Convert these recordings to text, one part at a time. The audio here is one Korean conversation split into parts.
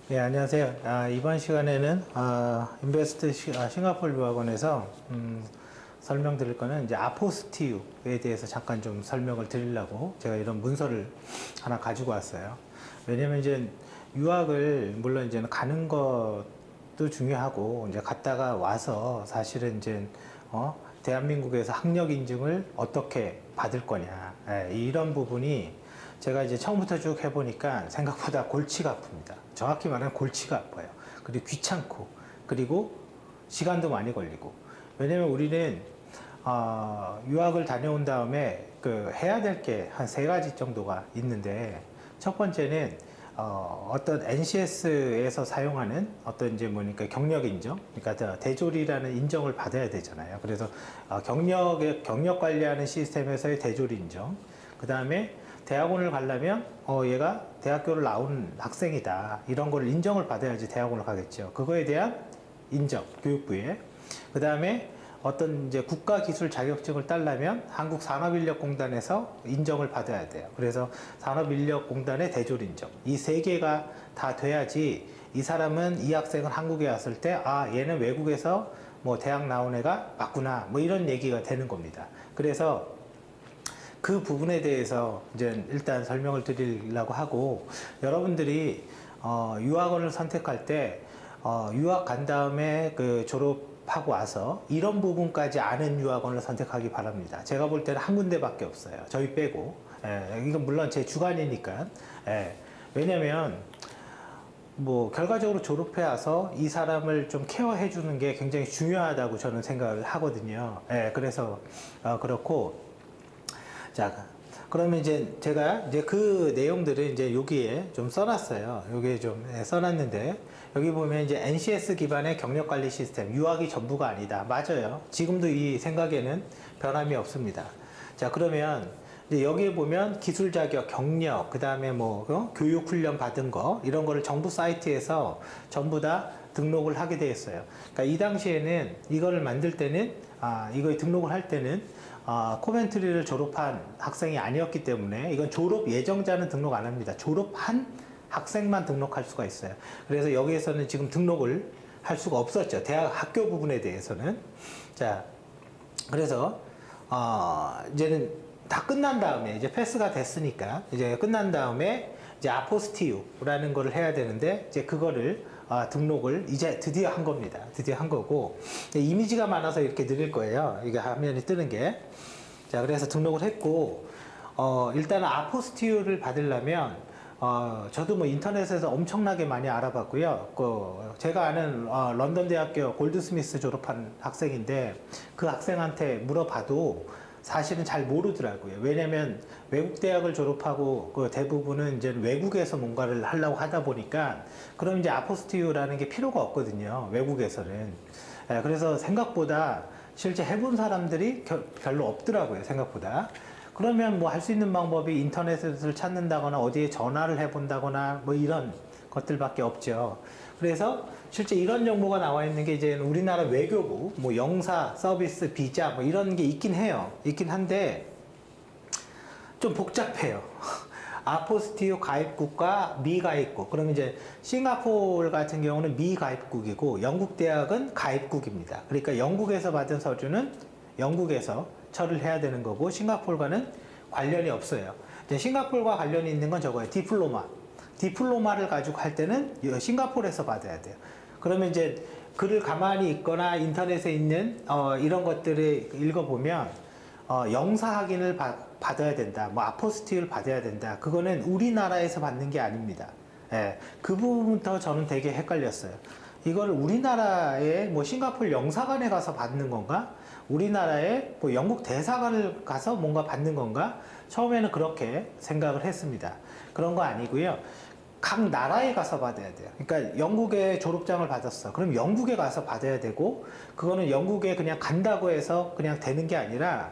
네, 안녕하세요. 이번 시간에는 인베스트 싱가포르 유학원에서 설명드릴 거는 이제 아포스티유에 대해서 잠깐 좀 설명을 드리려고 제가 이런 문서를 하나 가지고 왔어요. 왜냐면 이제 유학을 물론 이제 가는 것도 중요하고 이제 갔다가 와서 사실은 이제 대한민국에서 학력 인증을 어떻게 받을 거냐, 이런 부분이 제가 이제 처음부터 쭉 해보니까 생각보다 골치가 아픕니다. 정확히 말하면 골치가 아파요. 그리고 귀찮고, 그리고 시간도 많이 걸리고. 왜냐면 우리는 유학을 다녀온 다음에 해야 될 게 한 세 가지 정도가 있는데, 첫 번째는 어떤 NCS에서 사용하는 어떤 이제 뭐니까 경력 인정, 그러니까 대졸이라는 인정을 받아야 되잖아요. 그래서 경력 관리하는 시스템에서의 대졸 인정, 그 다음에 대학원을 가려면 얘가 대학교를 나온 학생이다, 이런 거를 인정을 받아야지 대학원을 가겠죠. 그거에 대한 인정, 교육부에. 그 다음에 어떤 이제 국가기술 자격증을 따려면 한국산업인력공단에서 인정을 받아야 돼요. 그래서 산업인력공단의 대졸 인정, 이 세 개가 다 돼야지 이 사람은, 이 학생은 한국에 왔을 때 얘는 외국에서 뭐 대학 나온 애가 맞구나, 뭐 이런 얘기가 되는 겁니다. 그래서 그 부분에 대해서 이제 일단 설명을 드리려고 하고, 여러분들이 유학원을 선택할 때 유학 간 다음에 졸업하고 와서 이런 부분까지 아는 유학원을 선택하기 바랍니다. 제가 볼 때는 한 군데밖에 없어요. 저희 빼고. 이건 물론 제 주관이니까. 왜냐면 뭐 결과적으로 졸업해 와서 이 사람을 좀 케어해 주는 게 굉장히 중요하다고 저는 생각을 하거든요. 그래서 그렇고, 자, 그러면 이제 제가 이제 그 내용들을 이제 여기에 좀 써놨어요. 여기에 좀 써놨는데, 여기 보면 이제 NCS 기반의 경력 관리 시스템, 유학이 전부가 아니다. 맞아요. 지금도 이 생각에는 변함이 없습니다. 자, 그러면 이제 여기에 보면 기술 자격, 경력, 그 다음에 뭐 교육 훈련 받은 거, 이런 거를 정부 사이트에서 전부 다 등록을 하게 되어 있어요. 그러니까 이 당시에는 이거를 만들 때는, 이거에 등록을 할 때는 코멘트리를 졸업한 학생이 아니었기 때문에 이건 졸업 예정자는 등록 안 합니다. 졸업한 학생만 등록할 수가 있어요. 그래서 여기에서는 지금 등록을 할 수가 없었죠. 대학 학교 부분에 대해서는. 자, 그래서 이제는 다 끝난 다음에, 이제 패스가 됐으니까 이제 끝난 다음에 이제 아포스티유라는 거를 해야 되는데, 이제 그거를 등록을 이제 드디어 한 겁니다. 드디어 한 거고, 이미지가 많아서 이렇게 느릴 거예요. 이게 화면이 뜨는 게. 자, 그래서 등록을 했고, 일단은 아포스티유를 받으려면 저도 뭐 인터넷에서 엄청나게 많이 알아봤고요. 제가 아는 런던 대학교 골드스미스 졸업한 학생인데, 그 학생한테 물어봐도 사실은 잘 모르더라고요. 왜냐면 외국 대학을 졸업하고 대부분은 이제 외국에서 뭔가를 하려고 하다 보니까, 그럼 이제 아포스티유라는 게 필요가 없거든요, 외국에서는. 그래서 생각보다 실제 해본 사람들이 별로 없더라고요, 생각보다. 그러면 뭐 할 수 있는 방법이 인터넷을 찾는다거나 어디에 전화를 해본다거나 뭐 이런 것들밖에 없죠. 그래서 실제 이런 정보가 나와 있는 게 이제 우리나라 외교부, 뭐 영사, 서비스, 비자 뭐 이런 게 있긴 해요. 있긴 한데 좀 복잡해요. 아포스티유 가입국과 미가입국. 그럼 이제 싱가포르 같은 경우는 미가입국이고, 영국 대학은 가입국입니다. 그러니까 영국에서 받은 서류는 영국에서 처리를 해야 되는 거고, 싱가포르과는 관련이 없어요. 이제 싱가포르과 관련이 있는 건 저거예요. 디플로마를 가지고 할 때는 싱가포르에서 받아야 돼요. 그러면 이제 글을 가만히 있거나 인터넷에 있는 이런 것들을 읽어보면 영사 확인을 받아야 된다, 뭐 아포스티유를 받아야 된다, 그거는 우리나라에서 받는 게 아닙니다. 그 부분부터 저는 되게 헷갈렸어요. 이걸 우리나라의 뭐 싱가포르 영사관에 가서 받는 건가? 우리나라의 뭐 영국 대사관을 가서 뭔가 받는 건가? 처음에는 그렇게 생각을 했습니다. 그런 거 아니고요. 각 나라에 가서 받아야 돼요. 그러니까 영국에 졸업장을 받았어. 그럼 영국에 가서 받아야 되고, 그거는 영국에 그냥 간다고 해서 그냥 되는 게 아니라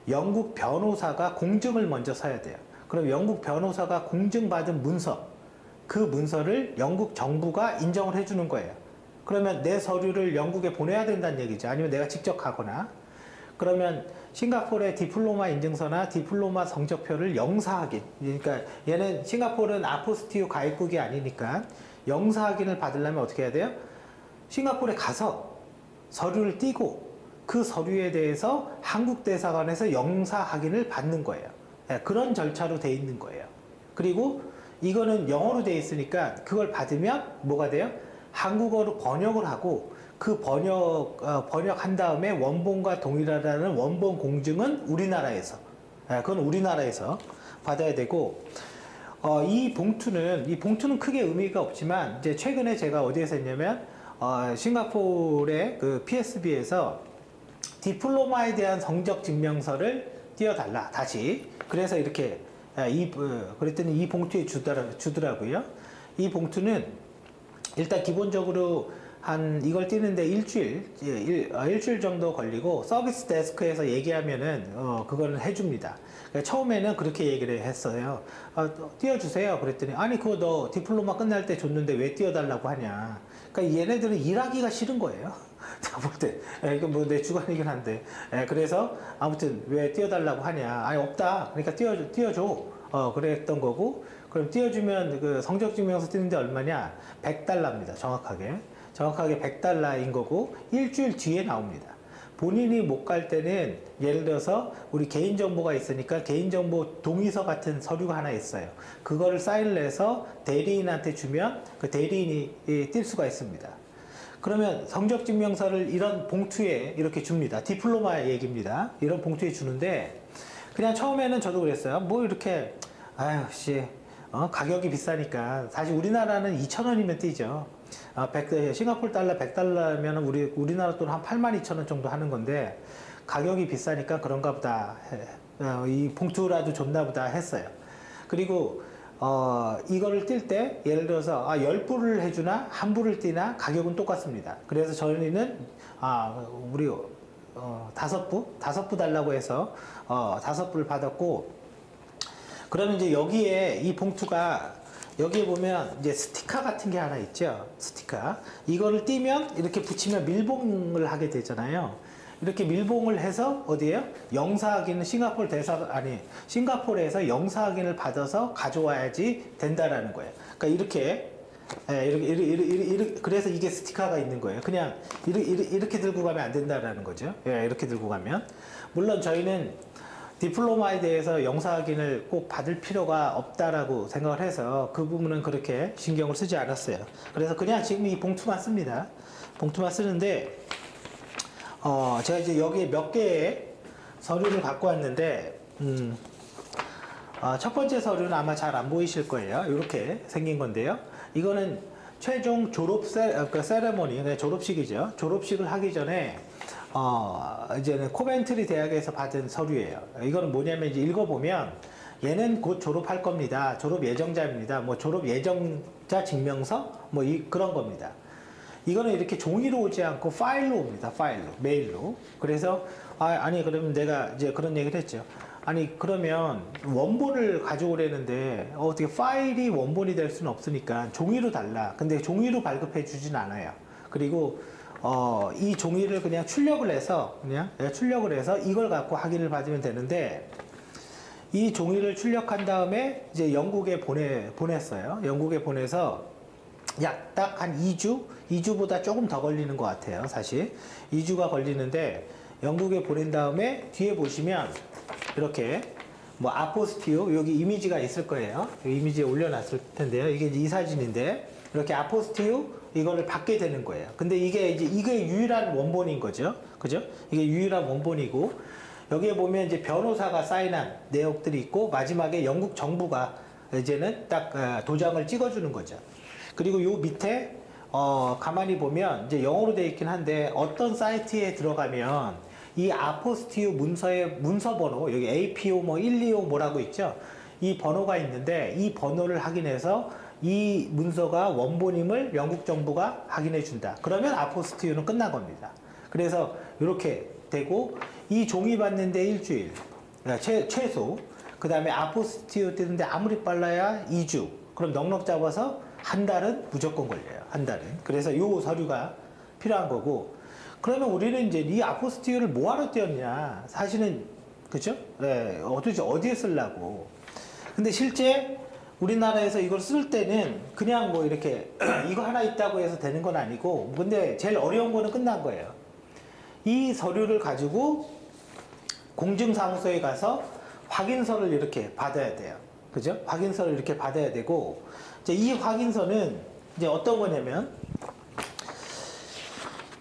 영국 변호사가 공증을 먼저 서야 돼요. 그럼 영국 변호사가 공증받은 문서, 그 문서를 영국 정부가 인정을 해주는 거예요. 그러면 내 서류를 영국에 보내야 된다는 얘기죠. 아니면 내가 직접 가거나. 그러면 싱가포르의 디플로마 인증서나 디플로마 성적표를 영사 확인. 그러니까 얘는 싱가포르는 아포스티유 가입국이 아니니까 영사 확인을 받으려면 어떻게 해야 돼요? 싱가포르에 가서 서류를 띄고 그 서류에 대해서 한국 대사관에서 영사 확인을 받는 거예요. 예, 그런 절차로 돼 있는 거예요. 그리고 이거는 영어로 돼 있으니까 그걸 받으면 뭐가 돼요? 한국어로 번역을 하고 그 번역한 다음에 원본과 동일하다는 원본 공증은 우리나라에서, 예, 그건 우리나라에서 받아야 되고, 이 봉투는 크게 의미가 없지만, 이제 최근에 제가 어디에서 했냐면, 싱가포르의 그 PSB에서 디플로마에 대한 성적 증명서를 띄워달라, 다시. 그래서 이렇게, 그랬더니 이 봉투에 주더라고요. 이 봉투는 일단 기본적으로 이걸 띄는데 일주일 정도 걸리고 서비스 데스크에서 얘기하면은, 그거는 해줍니다. 그러니까 처음에는 그렇게 얘기를 했어요. 띄워주세요. 그랬더니, 아니, 그거 너 디플로마 끝날 때 줬는데 왜 띄워달라고 하냐. 그러니까 얘네들은 일하기가 싫은 거예요. 제가 볼 때. 이건 뭐 내 주관이긴 한데. 그래서 아무튼 왜 띄워달라고 하냐. 아니, 없다. 그러니까 띄워줘. 그랬던 거고. 그럼 띄워주면 그 성적증명서 띄는데 얼마냐? 100달러입니다. 정확하게 100달러인 거고, 일주일 뒤에 나옵니다. 본인이 못 갈 때는 예를 들어서 우리 개인정보가 있으니까 개인정보 동의서 같은 서류가 하나 있어요. 그거를 사인을 해서 대리인한테 주면 그 대리인이 뛸 수가 있습니다. 그러면 성적증명서를 이런 봉투에 이렇게 줍니다. 디플로마 얘기입니다. 이런 봉투에 주는데, 그냥 처음에는 저도 그랬어요. 뭐 이렇게, 아유, 씨, 가격이 비싸니까. 사실 우리나라는 2,000원이면 뛰죠. 싱가포르 달러 100달러면 우리나라 돈 한 82,000원 정도 하는 건데, 가격이 비싸니까 그런가 보다. 이 봉투라도 줬나 보다 했어요. 그리고, 이거를 뛸 때, 예를 들어서, 10불을 해주나, 1불을 띄나, 가격은 똑같습니다. 그래서 저희는, 우리, 5부 달라고 해서, 5불을 받았고, 그러면 이제 여기에 이 봉투가, 여기에 보면 이제 스티커 같은 게 하나 있죠. 스티커. 이거를 띄면 이렇게 붙이면 밀봉을 하게 되잖아요. 이렇게 밀봉을 해서 어디에요? 영사 확인은 싱가포르에서 영사 확인을 받아서 가져와야지 된다라는 거예요. 그러니까 이렇게 그래서 이게 스티커가 있는 거예요. 그냥 이렇게 들고 가면 안 된다라는 거죠. 예, 이렇게 들고 가면. 물론 저희는 디플로마에 대해서 영사 확인을 꼭 받을 필요가 없다라고 생각을 해서 그 부분은 그렇게 신경을 쓰지 않았어요. 그래서 그냥 지금 이 봉투만 씁니다. 봉투만 쓰는데, 제가 이제 여기에 몇 개의 서류를 갖고 왔는데, 첫 번째 서류는 아마 잘 안 보이실 거예요. 이렇게 생긴 건데요. 이거는 최종 세레모니, 졸업식이죠. 졸업식을 하기 전에, 이제는 코벤트리 대학에서 받은 서류예요. 이거는 뭐냐면 이제 읽어보면, 얘는 곧 졸업할 겁니다. 졸업 예정자입니다. 뭐 졸업 예정자 증명서? 뭐 그런 겁니다. 이거는 이렇게 종이로 오지 않고 파일로 옵니다. 메일로. 그래서, 아니, 그러면 내가 이제 그런 얘기를 했죠. 아니, 그러면 원본을 가져오려는데, 어떻게 파일이 원본이 될 수는 없으니까 종이로 달라. 근데 종이로 발급해 주진 않아요. 그리고, 이 종이를 그냥 출력을 해서 이걸 갖고 확인을 받으면 되는데, 이 종이를 출력한 다음에 이제 영국에 보냈어요. 영국에 보내서 약 딱 한 2주보다 조금 더 걸리는 것 같아요. 사실 2주가 걸리는데, 영국에 보낸 다음에 뒤에 보시면 이렇게 뭐 아포스티오, 여기 이미지가 있을 거예요. 이미지에 올려놨을 텐데요. 이게 이제 이 사진인데, 이렇게 아포스티오 이거를 받게 되는 거예요. 근데 이게 유일한 원본인 거죠. 그죠? 이게 유일한 원본이고, 여기에 보면 이제 변호사가 사인한 내역들이 있고, 마지막에 영국 정부가 이제는 딱 도장을 찍어주는 거죠. 그리고 요 밑에 가만히 보면 이제 영어로 되어 있긴 한데, 어떤 사이트에 들어가면 이 아포스티오 문서의 문서 번호, 여기 APO 뭐 125 뭐라고 있죠? 이 번호가 있는데, 이 번호를 확인해서 이 문서가 원본임을 영국 정부가 확인해 준다. 그러면 아포스티오는 끝난 겁니다. 그래서 이렇게 되고, 이 종이 받는데 일주일, 최소. 그 다음에 아포스티오 뜨는데 아무리 빨라야 2주. 그럼 넉넉 잡아서 한 달은 무조건 걸려요. 한 달은. 그래서 요 서류가 필요한 거고, 그러면 우리는 이제 이 아포스티오를 뭐하러 띄웠냐. 사실은, 그죠? 네, 어디에 쓰려고. 근데 실제 우리나라에서 이걸 쓸 때는 그냥 뭐 이렇게 이거 하나 있다고 해서 되는 건 아니고, 근데 제일 어려운 거는 끝난 거예요. 이 서류를 가지고 공증사무소에 가서 확인서를 이렇게 받아야 돼요. 그죠? 확인서를 이렇게 받아야 되고, 이제 이 확인서는 이제 어떤 거냐면,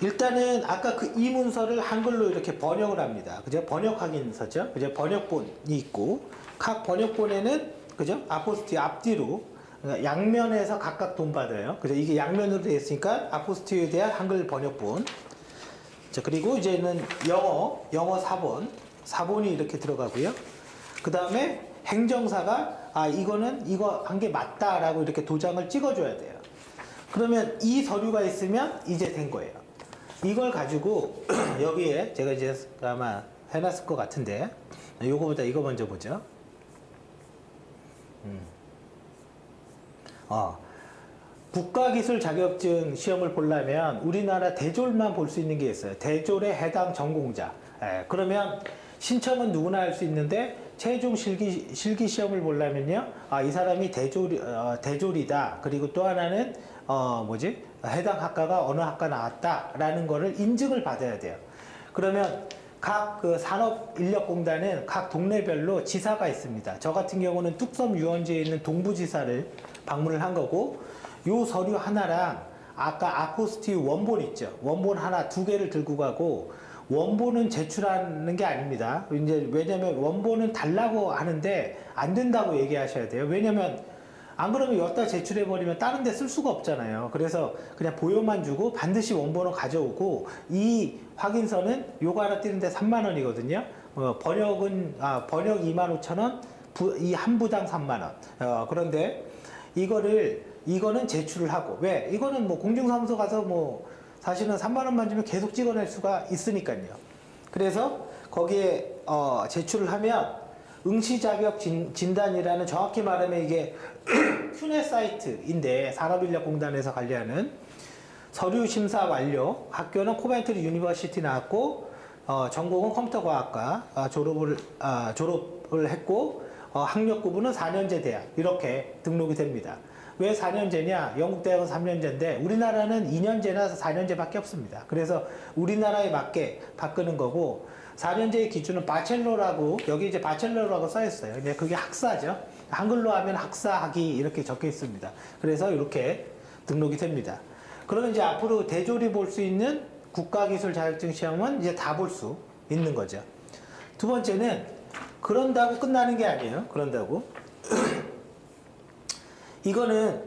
일단은 아까 그 이 문서를 한글로 이렇게 번역을 합니다. 그죠? 번역 확인서죠. 그죠? 번역본이 있고, 각 번역본에는 그죠? 아포스티 앞뒤로 그러니까 양면에서 각각 돈 받아요. 그죠? 이게 양면으로 되어 있으니까 아포스티에 대한 한글 번역본. 자, 그리고 이제는 영어 사본이 이렇게 들어가고요. 그 다음에 행정사가 이거는 이거 한 게 맞다라고 이렇게 도장을 찍어줘야 돼요. 그러면 이 서류가 있으면 이제 된 거예요. 이걸 가지고 여기에 제가 이제 아마 해놨을 것 같은데, 요거보다 이거 먼저 보죠. 국가기술 자격증 시험을 보려면 우리나라 대졸만 볼 수 있는 게 있어요. 대졸에 해당 전공자. 그러면 신청은 누구나 할 수 있는데 최종 실기 시험을 보려면요, 이 사람이 대졸이다. 그리고 또 하나는 해당 학과가 어느 학과 나왔다라는 거를 인증을 받아야 돼요. 그러면 각 그 산업인력공단은 각 동네별로 지사가 있습니다. 저 같은 경우는 뚝섬 유원지에 있는 동부지사를 방문을 한 거고, 요 서류 하나랑 아까 아포스티유 원본 있죠. 원본 하나 두 개를 들고 가고, 원본은 제출하는 게 아닙니다. 이제 왜냐면 원본은 달라고 하는데 안 된다고 얘기하셔야 돼요. 왜냐면 안 그러면 여기다 제출해 버리면 다른 데 쓸 수가 없잖아요. 그래서 그냥 보여만 주고 반드시 원본을 가져오고, 이 확인서는 요거 하나 띄는데 3만 원이거든요. 번역 25,000원, 이 한 부당 3만 원. 그런데 이거는 제출을 하고, 왜? 이거는 뭐 공증사무소 가서 뭐 사실은 3만 원만 주면 계속 찍어낼 수가 있으니까요. 그래서 거기에 제출을 하면 응시 자격 진단이라는, 정확히 말하면 이게 큐넷 사이트인데, 산업인력공단에서 관리하는 서류 심사 완료, 학교는 코벤트리 유니버시티 나왔고, 전공은 컴퓨터과학과 졸업을 했고, 학력 구분은 4년제 대학 이렇게 등록이 됩니다. 왜 4년제냐? 영국 대학은 3년제인데 우리나라는 2년제나 4년제밖에 없습니다. 그래서 우리나라에 맞게 바꾸는 거고, 4년제의 기준은 바첼러라고, 여기 이제 바첼러라고 써 있어요. 근데 그게 학사죠. 한글로 하면 학사학위 이렇게 적혀 있습니다. 그래서 이렇게 등록이 됩니다. 그러면 이제 앞으로 대졸이 볼 수 있는 국가기술 자격증 시험은 이제 다 볼 수 있는 거죠. 두 번째는 그런다고 끝나는 게 아니에요. 그런다고. 이거는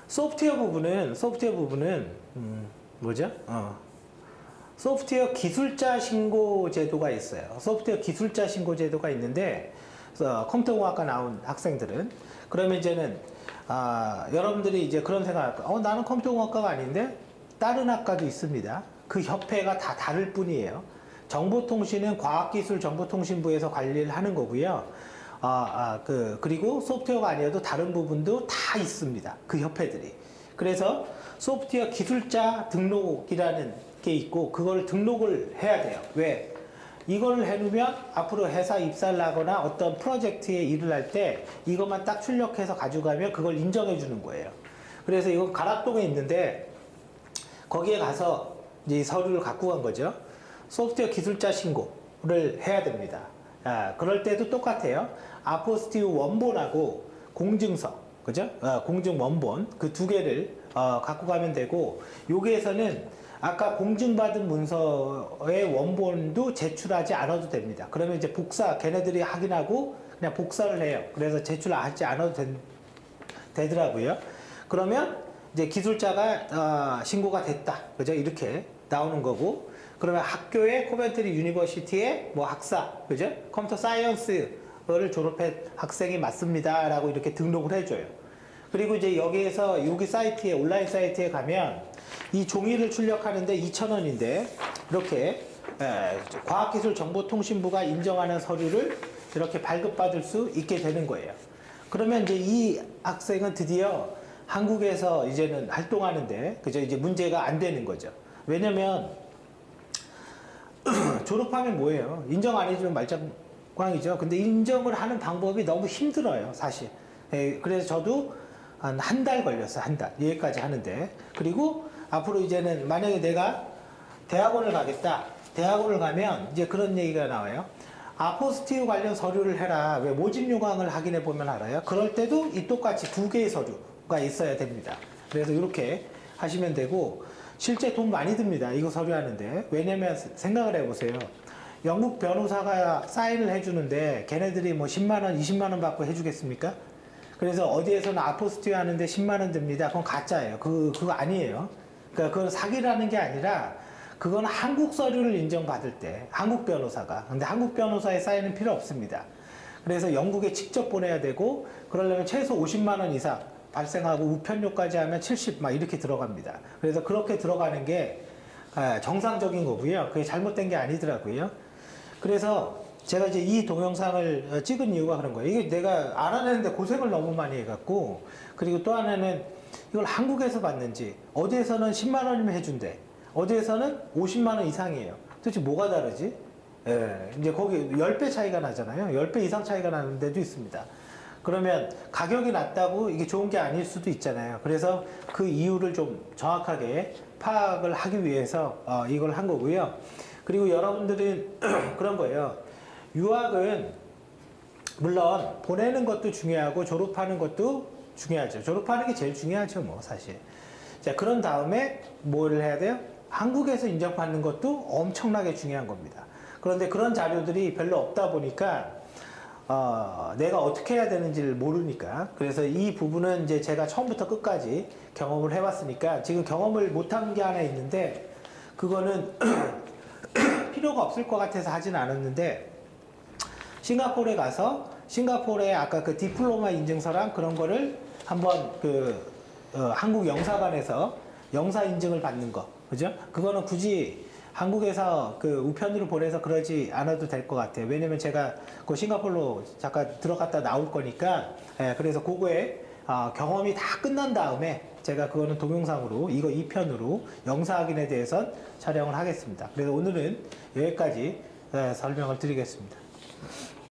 소프트웨어 부분은 뭐죠? 소프트웨어 기술자 신고 제도가 있어요. 소프트웨어 기술자 신고 제도가 있는데, 컴퓨터공학과 나온 학생들은, 그러면 이제는 여러분들이 이제 그런 생각할 거예요. 나는 컴퓨터공학과가 아닌데 다른 학과도 있습니다. 그 협회가 다 다를 뿐이에요. 정보통신은 과학기술정보통신부에서 관리를 하는 거고요. 그리고 소프트웨어가 아니어도 다른 부분도 다 있습니다. 그 협회들이. 그래서 소프트웨어 기술자 등록이라는 게 있고, 그걸 등록을 해야 돼요. 왜? 이걸 해놓으면 앞으로 회사 입사를 하거나 어떤 프로젝트에 일을 할 때 이것만 딱 출력해서 가져가면 그걸 인정해 주는 거예요. 그래서 이건 가락동에 있는데, 거기에 가서 이제 이 서류를 갖고 간 거죠. 소프트웨어 기술자 신고를 해야 됩니다. 그럴 때도 똑같아요. 아포스티유 원본하고 공증서, 그죠? 공증 원본, 그 두 개를 갖고 가면 되고, 여기에서는 아까 공증받은 문서의 원본도 제출하지 않아도 됩니다. 그러면 이제 걔네들이 확인하고 그냥 복사를 해요. 그래서 제출하지 않아도 되더라고요. 그러면 이제 기술자가 신고가 됐다. 그죠? 이렇게 나오는 거고, 그러면 학교의 코벤트리 유니버시티의 뭐 학사, 그죠? 컴퓨터 사이언스를 졸업한 학생이 맞습니다. 라고 이렇게 등록을 해줘요. 그리고 이제 여기에서 여기 사이트에, 온라인 사이트에 가면 이 종이를 출력하는데 2,000원인데, 이렇게 과학기술정보통신부가 인정하는 서류를 이렇게 발급받을 수 있게 되는 거예요. 그러면 이제 이 학생은 드디어 한국에서 이제는 활동하는데, 그죠? 이제 문제가 안 되는 거죠. 왜냐면 졸업하면 뭐예요? 인정 안 해주면 말짱 꽝이죠. 근데 인정을 하는 방법이 너무 힘들어요, 사실. 예, 그래서 저도 한 달 걸렸어요, 한 달. 여기까지 하는데. 그리고 앞으로 이제는 만약에 내가 대학원을 가겠다. 대학원을 가면 이제 그런 얘기가 나와요. 아포스티유 관련 서류를 해라. 왜 모집 요강을 확인해 보면 알아요. 그럴 때도 이 똑같이 두 개의 서류가 있어야 됩니다. 그래서 이렇게 하시면 되고, 실제 돈 많이 듭니다. 이거 서류하는데. 왜냐면 생각을 해보세요. 영국 변호사가 사인을 해주는데 걔네들이 뭐 10만 원, 20만 원 받고 해주겠습니까? 그래서 어디에서는 아포스티유 하는데 10만 원 듭니다. 그건 가짜예요. 그거 아니에요. 그러니까 그건 사기라는 게 아니라 그건 한국 서류를 인정받을 때 한국 변호사가, 근데 한국 변호사의 사인은 필요 없습니다. 그래서 영국에 직접 보내야 되고, 그러려면 최소 50만 원 이상 발생하고 우편료까지 하면 70 막 이렇게 들어갑니다. 그래서 그렇게 들어가는 게 정상적인 거고요. 그게 잘못된 게 아니더라고요. 그래서 제가 이제 이 동영상을 찍은 이유가 그런 거예요. 이게 내가 알아내는데 고생을 너무 많이 해갖고, 그리고 또 하나는 이걸 한국에서 받는지, 어디에서는 10만 원이면 해준대. 어디에서는 50만 원 이상이에요. 도대체 뭐가 다르지? 예, 이제 거기 10배 차이가 나잖아요. 10배 이상 차이가 나는 데도 있습니다. 그러면 가격이 낮다고 이게 좋은 게 아닐 수도 있잖아요. 그래서 그 이유를 좀 정확하게 파악을 하기 위해서 이걸 한 거고요. 그리고 여러분들은 그런 거예요. 유학은 물론 보내는 것도 중요하고 졸업하는 것도 중요하죠. 졸업하는 게 제일 중요하죠, 뭐 사실. 자, 그런 다음에 뭘 해야 돼요? 한국에서 인정받는 것도 엄청나게 중요한 겁니다. 그런데 그런 자료들이 별로 없다 보니까 내가 어떻게 해야 되는지를 모르니까, 그래서 이 부분은 이제 제가 처음부터 끝까지 경험을 해봤으니까, 지금 경험을 못한 게 하나 있는데 그거는 필요가 없을 것 같아서 하진 않았는데, 싱가포르에 가서 싱가포르의 아까 그 디플로마 인증서랑 그런 거를 한번 한국 영사관에서 영사 인증을 받는 거, 그죠? 그거는 굳이 한국에서 그 우편으로 보내서 그러지 않아도 될 것 같아요. 왜냐면 제가 그 싱가포르로 잠깐 들어갔다 나올 거니까, 그래서 그거에 경험이 다 끝난 다음에 제가 그거는 동영상으로, 이거 2편으로 영사 확인에 대해서 촬영을 하겠습니다. 그래서 오늘은 여기까지 설명을 드리겠습니다.